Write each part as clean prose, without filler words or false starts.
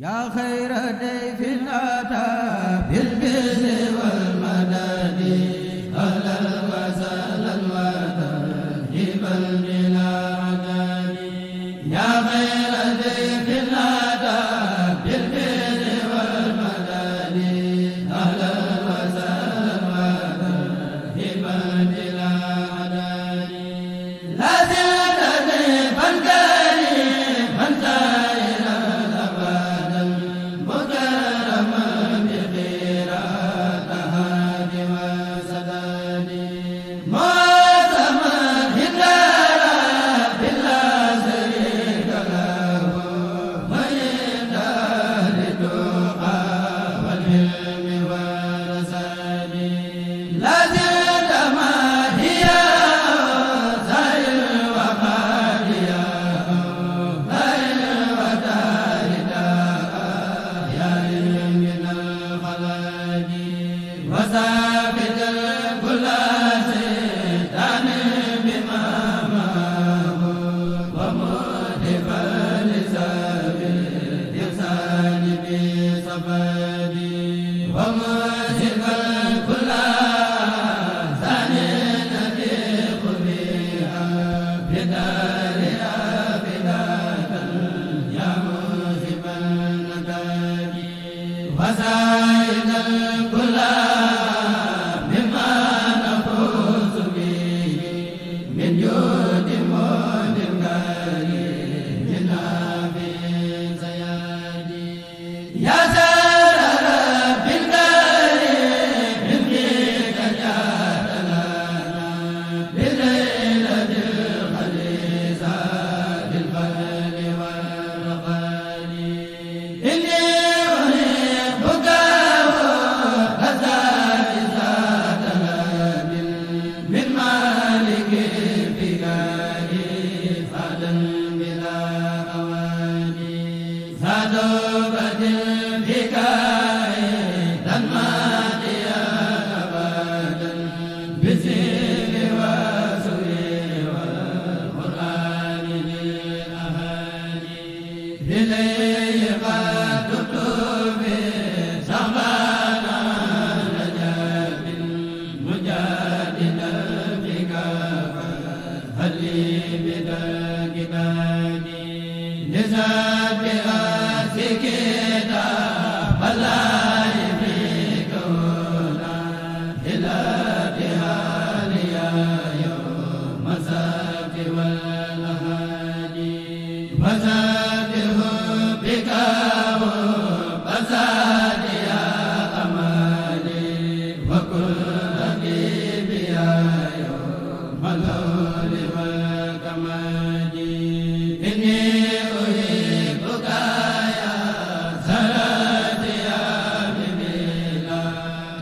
yaa xayra dayfin ataa bil birri wal madadi ahlan wa sahlan wa tarhiban bilaa adadi yaa xayra dayfin ataa bil birri wal madadi ahlan wa sahlan wa tarhiban bilaa adadi laa zilta dayfan kariman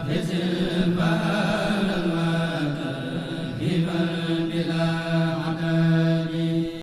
This is